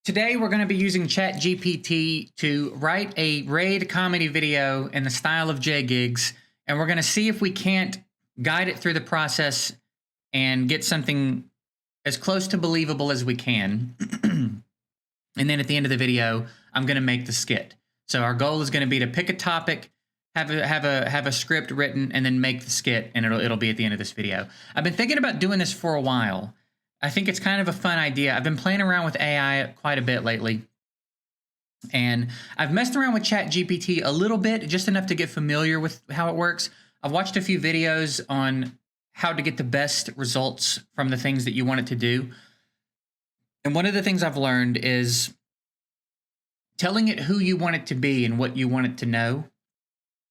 Today, we're going to be using ChatGPT to write a raid comedy video in the style of JGigs, and we're going to see if we can't guide it through the process and get something as close to believable as we can. And then at the end of the video, I'm going to make the skit. So our goal is going to be to pick a topic, have a script written, and then make the skit, and it'll be at the end of this video. I've been thinking about doing this for a while. I think it's kind of a fun idea. I've been playing around with AI quite a bit lately. And I've messed around with ChatGPT a little bit, just enough to get familiar with how it works. I've watched a few videos on how to get the best results from the things that you want it to do. And one of the things I've learned is telling it who you want it to be and what you want it to know,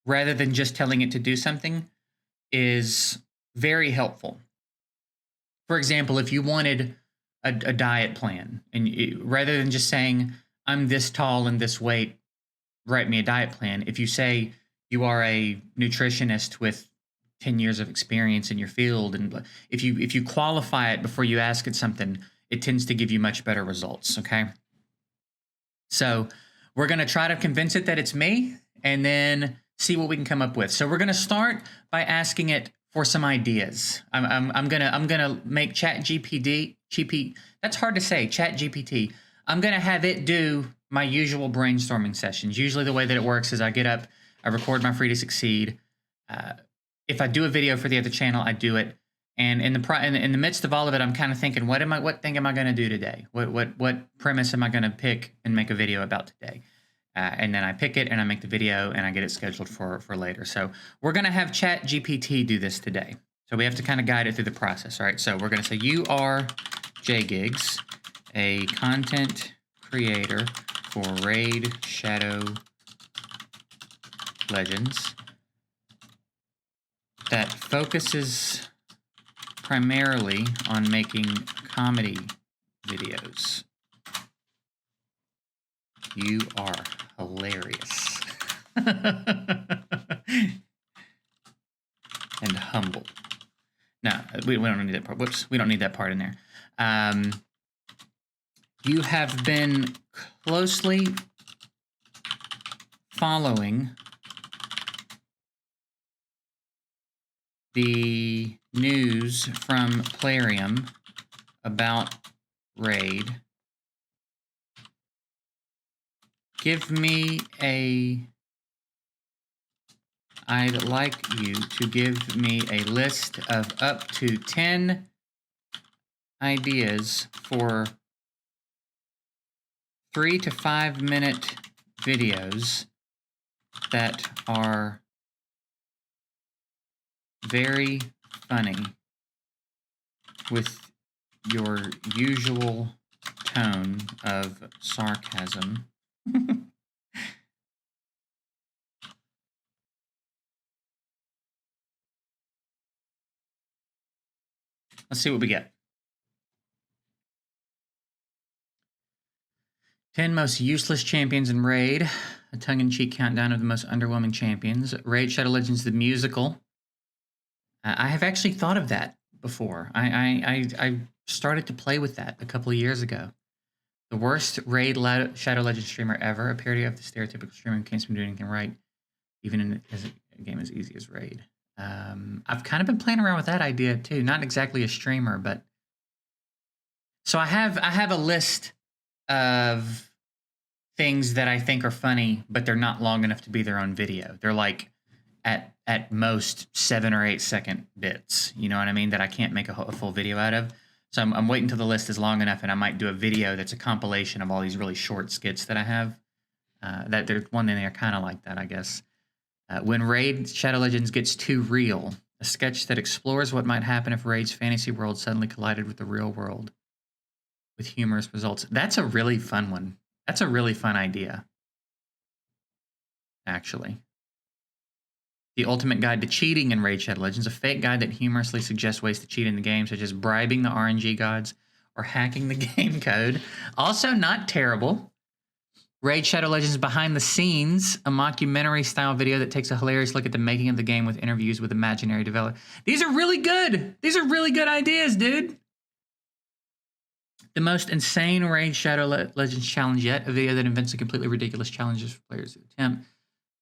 rather than just telling it to do something, is very helpful. For example, if you wanted a diet plan, and rather than just saying, I'm this tall and this weight, write me a diet plan. If you say you are a nutritionist with 10 years of experience in your field, and if you qualify it before you ask it something, it tends to give you much better results, okay? So we're going to try to convince it that it's me, and then see what we can come up with. So we're going to start by asking it for some ideas. I'm gonna make ChatGPT. That's hard to say. ChatGPT. I'm gonna have it do my usual brainstorming sessions. Usually, the way that it works is I get up, I record my Free to Succeed. If I do a video for the other channel, I do it. And in the midst of all of it, I'm kind of thinking, what thing am I gonna do today? What premise am I gonna pick and make a video about today? And then I pick it and I make the video and I get it scheduled for later. So we're going to have ChatGPT do this today. So we have to kind of guide it through the process. All right. So we're going to say, you are JGigs, a content creator for Raid Shadow Legends that focuses primarily on making comedy videos. You are hilarious. And humble. No, we don't need that part. Whoops, we don't need that part in there. You have been closely following the news from Plarium about Raid. I'd like you to give me a list of up to 10 ideas for 3 to 5 minute videos that are very funny with your usual tone of sarcasm. Let's see what we get. 10 most useless champions in Raid. A tongue-in-cheek countdown of the most underwhelming champions. Raid Shadow Legends the musical. I have actually thought of that before. I started to play with that a couple of years ago. The worst Raid Shadow Legends streamer ever. A parody of the stereotypical streamer who can't seem to do anything right, even in a game as easy as Raid. I've kind of been playing around with that idea too. Not exactly a streamer, but so I have a list of things that I think are funny, but they're not long enough to be their own video. They're like at most 7 or 8 second bits. You know what I mean? That I can't make a full video out of. So I'm waiting until the list is long enough, and I might do a video that's a compilation of all these really short skits that I have. That there's one in there kind of like that, I guess. When Raid Shadow Legends gets too real, a sketch that explores what might happen if Raid's fantasy world suddenly collided with the real world with humorous results. That's a really fun one. That's a really fun idea, actually. The ultimate guide to cheating in Raid Shadow Legends, a fake guide that humorously suggests ways to cheat in the game, such as bribing the RNG gods or hacking the game code. Also not terrible. Raid Shadow Legends Behind the Scenes, a mockumentary-style video that takes a hilarious look at the making of the game with interviews with imaginary developers. These are really good. These are really good ideas, dude. The most insane Raid Shadow Legends challenge yet. A video that invents a completely ridiculous challenges for players who attempt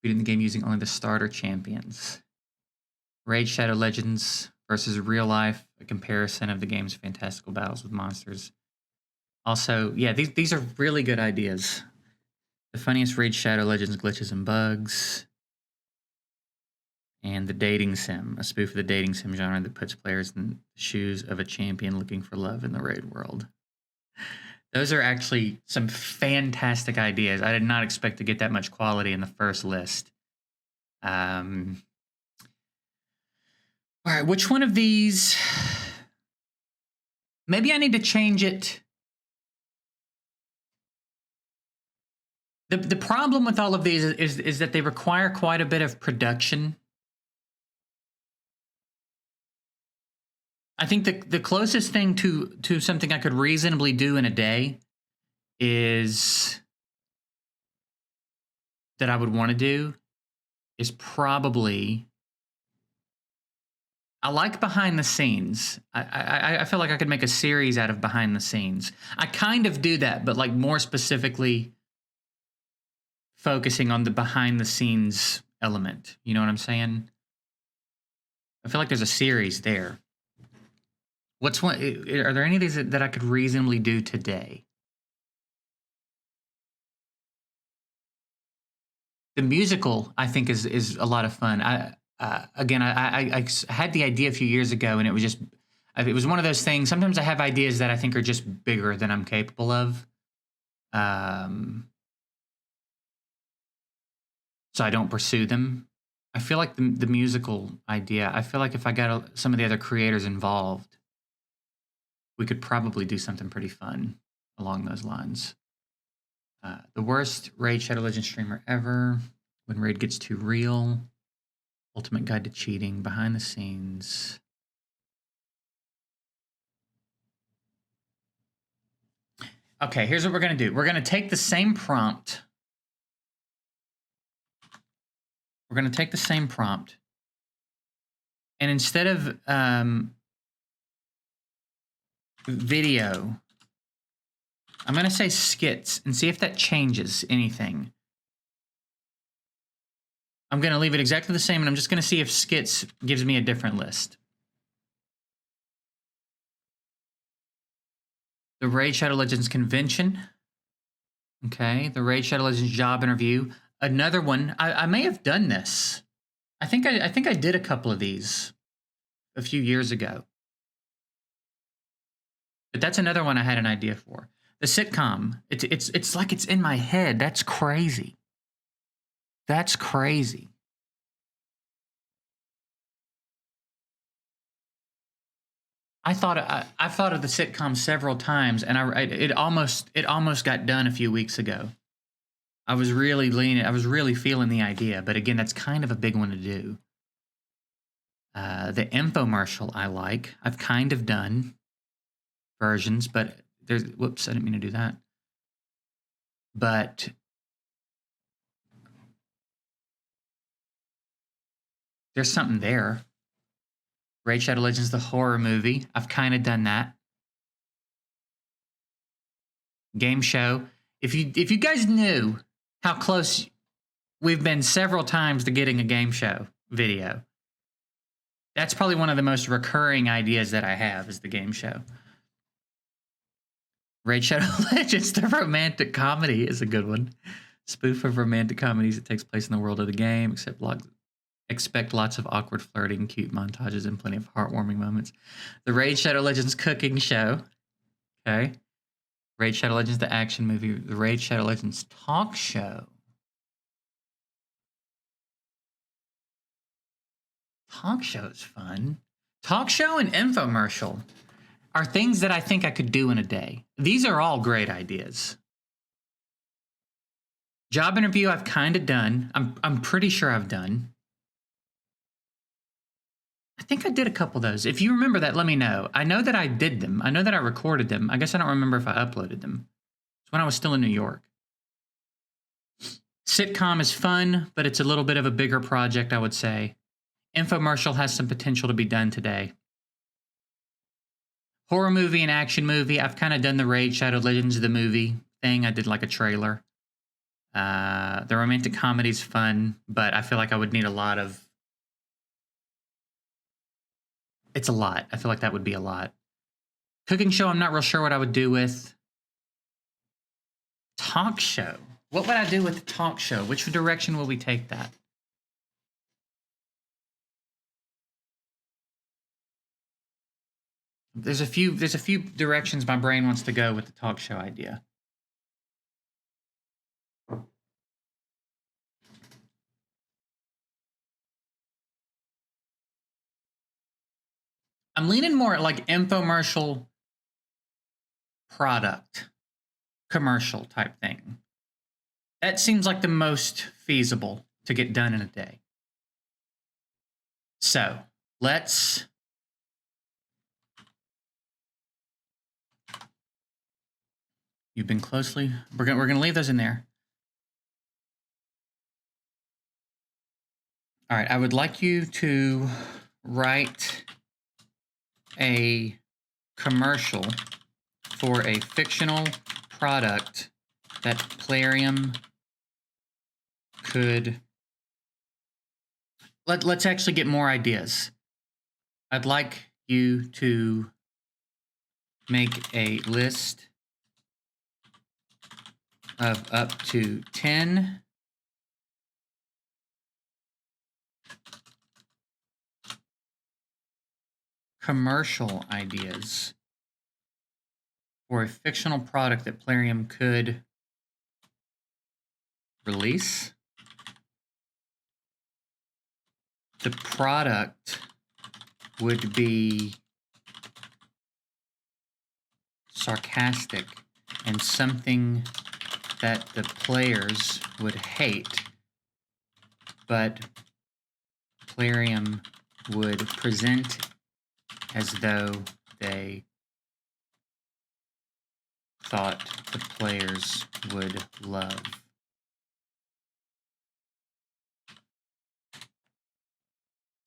beating the game using only the starter champions. Raid Shadow Legends versus real life. A comparison of the game's fantastical battles with monsters. Also, yeah, these are really good ideas. The funniest Raid Shadow Legends glitches and bugs. And the dating sim, a spoof of the dating sim genre that puts players in the shoes of a champion looking for love in the raid world. Those are actually some fantastic ideas. I did not expect to get that much quality in the first list. All right, which one of these? Maybe I need to change it. The problem with all of these is that they require quite a bit of production. I think the closest thing to something I could reasonably do in a day is that I would want to do is probably, I like behind the scenes. I feel like I could make a series out of behind the scenes. I kind of do that, but like more specifically focusing on the behind the scenes element. You know what I'm saying? I feel like there's a series there. What's one? Are there any of these that I could reasonably do today? The musical, I think, is a lot of fun. Again, I had the idea a few years ago, and it was one of those things. Sometimes I have ideas that I think are just bigger than I'm capable of. So I don't pursue them. I feel like the musical idea, I feel like if I got some of the other creators involved, we could probably do something pretty fun along those lines. The worst Raid Shadow Legends streamer ever. When Raid gets too real. Ultimate guide to cheating. Behind the scenes. Okay, here's what we're going to do. We're going to take the same prompt. We're going to take the same prompt. And instead of video, I'm going to say skits and see if that changes anything. I'm going to leave it exactly the same, and I'm just going to see if skits gives me a different list. The Raid Shadow Legends convention. Okay, the Raid Shadow Legends job interview. Another one. I may have done this. I think I did a couple of these a few years ago. But that's another one I had an idea for. The sitcom. It's like it's in my head. That's crazy. That's crazy. I've thought of the sitcom several times, and it almost got done a few weeks ago. I was really feeling the idea, but again, that's kind of a big one to do. The infomercial I like. I've kind of done versions, but there's whoops, I didn't mean to do that. But there's something there. Raid Shadow Legends, the horror movie. I've kind of done that. Game show. If you guys knew how close we've been several times to getting a game show video, that's probably one of the most recurring ideas that I have is the game show. Raid Shadow Legends, the romantic comedy is a good one. Spoof of romantic comedies that takes place in the world of the game, expect lots of awkward flirting, cute montages, and plenty of heartwarming moments. The Raid Shadow Legends cooking show. Okay. Raid Shadow Legends, the action movie. The Raid Shadow Legends talk show. Talk show is fun. Talk show and infomercial are things that I think I could do in a day. These are all great ideas. Job interview I've kind of done. I'm pretty sure I've done. I think I did a couple of those. If you remember that, let me know. I know that I did them. I know that I recorded them. I guess I don't remember if I uploaded them. It's when I was still in New York. Sitcom is fun, but it's a little bit of a bigger project, I would say. Infomercial has some potential to be done today. Horror movie and action movie. I've kind of done the Raid Shadow Legends, the movie thing. I did like a trailer. The romantic comedy's fun, but I feel like I would need a lot of... It's a lot. I feel like that would be a lot. Cooking show, I'm not real sure what I would do with. Talk show. What would I do with the talk show? Which direction will we take that? There's a few directions my brain wants to go with the talk show idea. I'm leaning more at like infomercial product commercial type thing. That seems like the most feasible to get done in a day. So let's... You've been closely... We're gonna leave those in there. All right, I would like you to write a commercial for a fictional product that Plarium could... Let's actually get more ideas. I'd like you to make a list of up to 10 commercial ideas for a fictional product that Plarium could release. The product would be sarcastic and something that the players would hate, but Plarium would present as though they thought the players would love.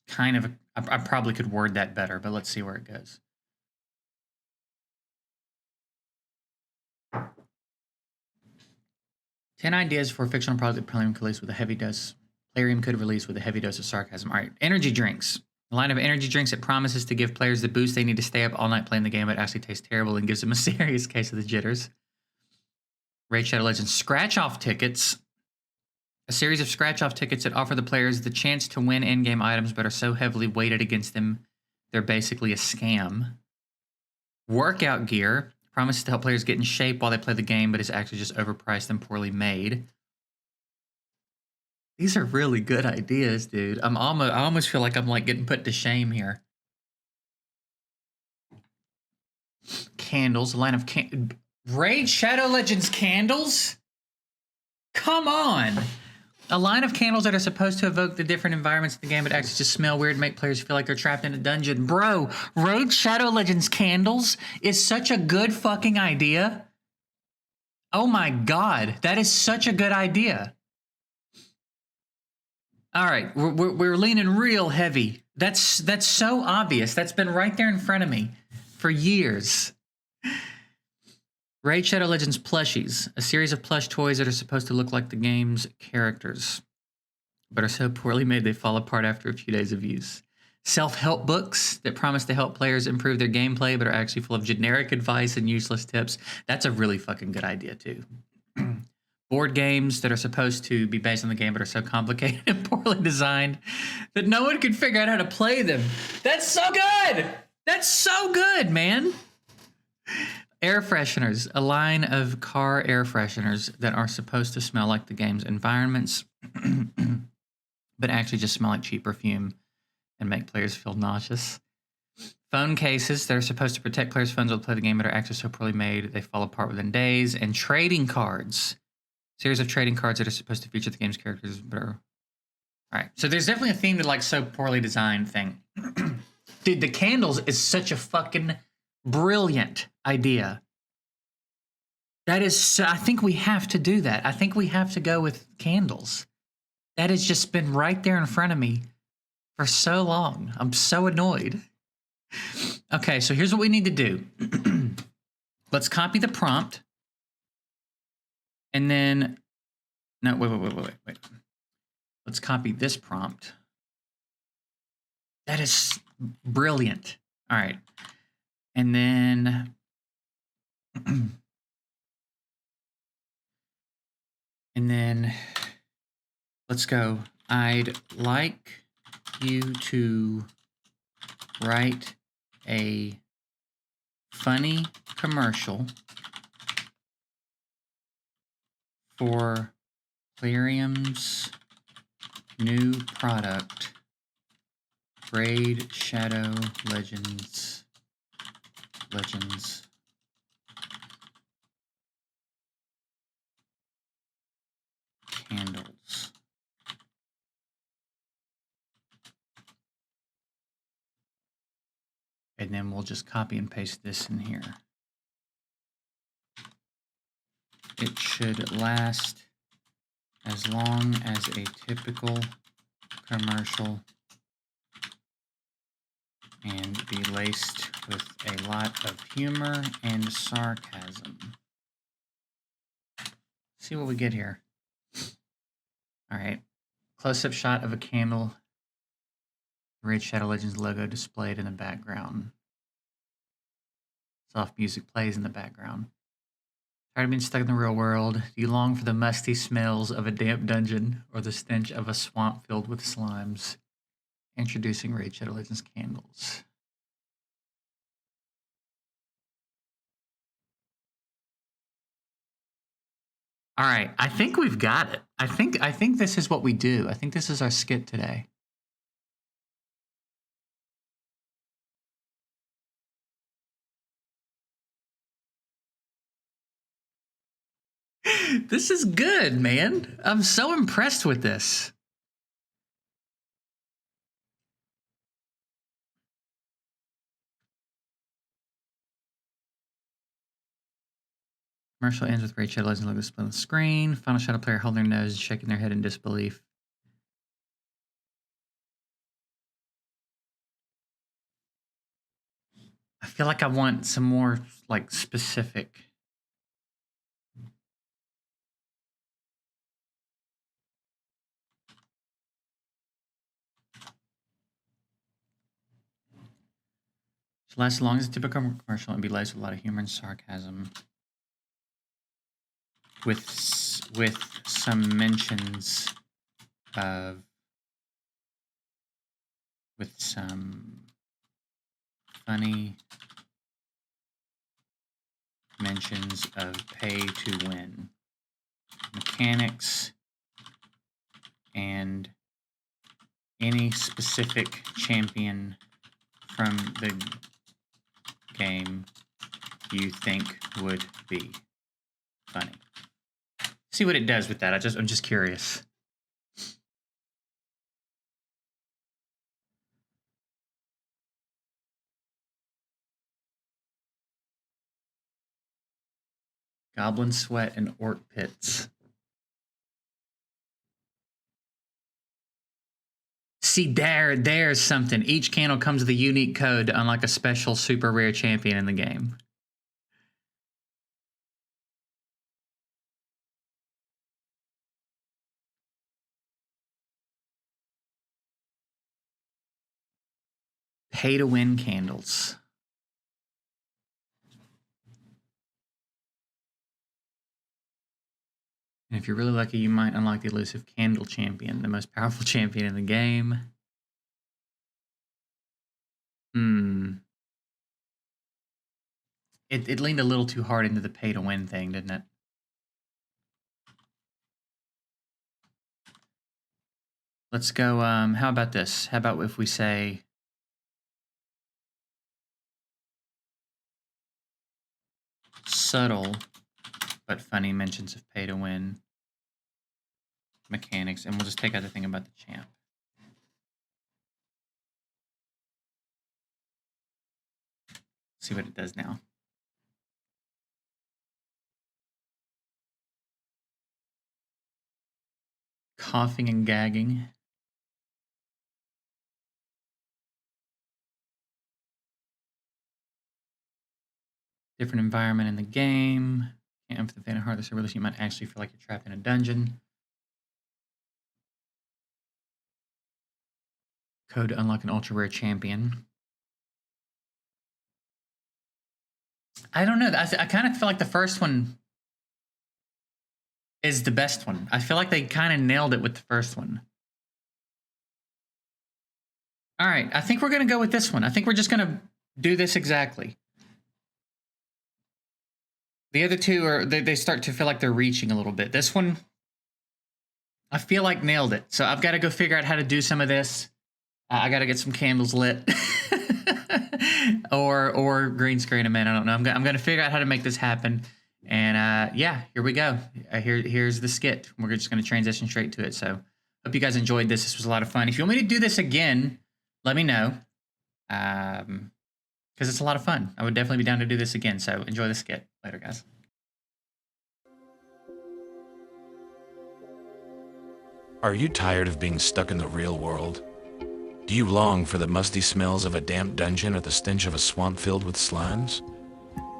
Kind of, I probably could word that better, but let's see where it goes. Ten ideas for a fictional product that Plarium could release with a heavy dose. Plarium could release with a heavy dose of sarcasm. All right, energy drinks. A line of energy drinks that promises to give players the boost they need to stay up all night playing the game, but actually tastes terrible and gives them a serious case of the jitters. Raid Shadow Legends scratch-off tickets. A series of scratch-off tickets that offer the players the chance to win in-game items, but are so heavily weighted against them, they're basically a scam. Workout gear promises to help players get in shape while they play the game, but is actually just overpriced and poorly made. These are really good ideas, dude. I almost feel like I'm like getting put to shame here. Candles, a line of Raid Shadow Legends candles? Come on! A line of candles that are supposed to evoke the different environments of the game, but actually just smell weird and make players feel like they're trapped in a dungeon. Bro, Raid Shadow Legends candles is such a good fucking idea. Oh my god, that is such a good idea. All right, we're leaning real heavy. That's so obvious. That's been right there in front of me for years. Raid Shadow Legends plushies, a series of plush toys that are supposed to look like the game's characters, but are so poorly made they fall apart after a few days of use. Self-help books that promise to help players improve their gameplay, but are actually full of generic advice and useless tips. That's a really fucking good idea, too. Board games that are supposed to be based on the game, but are so complicated and poorly designed that no one can figure out how to play them. That's so good! That's so good, man! Air fresheners, a line of car air fresheners that are supposed to smell like the game's environments, but actually just smell like cheap perfume and make players feel nauseous. Phone cases that are supposed to protect players' phones while they play the game, but are actually so poorly made they fall apart within days. And trading cards, series of trading cards that are supposed to feature the game's characters, but are... All right, so there's definitely a theme to like so poorly designed thing. Dude, the candles is such a fucking brilliant idea. That is, I think we have to do that. I think we have to go with candles. That has just been right there in front of me for so long. I'm so annoyed. Okay, so here's what we need to do. Let's copy the prompt. And then, no, wait. Let's copy this prompt. That is brilliant. All right. And then, let's go. I'd like you to write a funny commercial for Plarium's new product, Raid Shadow Legends candles. And then we'll just copy and paste this in here. It should last as long as a typical commercial and be laced with a lot of humor and sarcasm. See what we get here. All right. Close-up shot of a candle. Raid Shadow Legends logo displayed in the background. Soft music plays in the background. Tired of being stuck in the real world? Do you long for the musty smells of a damp dungeon or the stench of a swamp filled with slimes? Introducing Raid Shadow Legends candles. All right, I think we've got it. I think this is what we do. I think this is our skit today. This is good, man. I'm so impressed with this. Commercial ends with Raid Shadow Legends logo displayed on the screen. Final shot of player holding their nose and shaking their head in disbelief. I feel like I want some more like specific. Should last as long as a typical commercial and be laced with a lot of humor and sarcasm. With some mentions of some funny mentions of pay to win mechanics and any specific champion from the game you think would be funny. See what it does with that. I'm just curious. Goblin sweat and orc pits. See, there's something. Each candle comes with a unique code to unlock a special super rare champion in the game. Pay to win candles. And if you're really lucky, you might unlock the elusive candle champion, the most powerful champion in the game. It leaned a little too hard into the pay to win thing, didn't it? Let's go, how about this? How about if we say subtle but funny mentions of pay to win mechanics, and we'll just take out the thing about the champ. See what it does now. Coughing and gagging. Different environment in the game. Can't for the faint of heart. This ability you might actually feel like you're trapped in a dungeon. Code to unlock an ultra rare champion. I don't know. I kind of feel like the first one is the best one. I feel like they kind of nailed it with the first one. All right, I think we're going to go with this one. I think we're just going to do this exactly. The other two are, they start to feel like they're reaching a little bit. This one, I feel like nailed it. So I've got to go figure out how to do some of this. I got to get some candles lit. or green screen them in. I don't know. I'm going to figure out how to make this happen. And yeah, here we go. Here's the skit. We're just going to transition straight to it. So hope you guys enjoyed this. This was a lot of fun. If you want me to do this again, let me know. Because it's a lot of fun. I would definitely be down to do this again. So enjoy the skit. Later, guys. Are you tired of being stuck in the real world? Do you long for the musty smells of a damp dungeon or the stench of a swamp filled with slimes?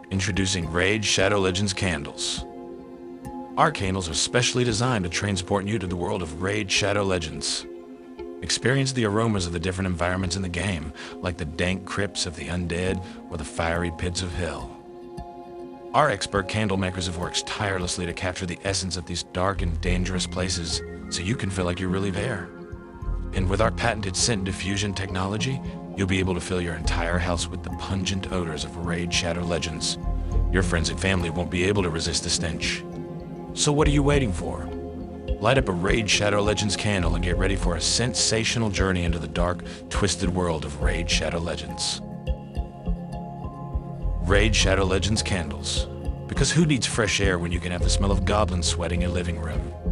Introducing Raid Shadow Legends candles. Our candles are specially designed to transport you to the world of Raid Shadow Legends. Experience the aromas of the different environments in the game, like the dank crypts of the undead or the fiery pits of hell. Our expert candle makers have worked tirelessly to capture the essence of these dark and dangerous places, so you can feel like you're really there. And with our patented scent diffusion technology, you'll be able to fill your entire house with the pungent odors of Raid Shadow Legends. Your friends and family won't be able to resist the stench. So what are you waiting for? Light up a Raid Shadow Legends candle and get ready for a sensational journey into the dark, twisted world of Raid Shadow Legends. Raid Shadow Legends candles. Because who needs fresh air when you can have the smell of goblins sweat in your living room?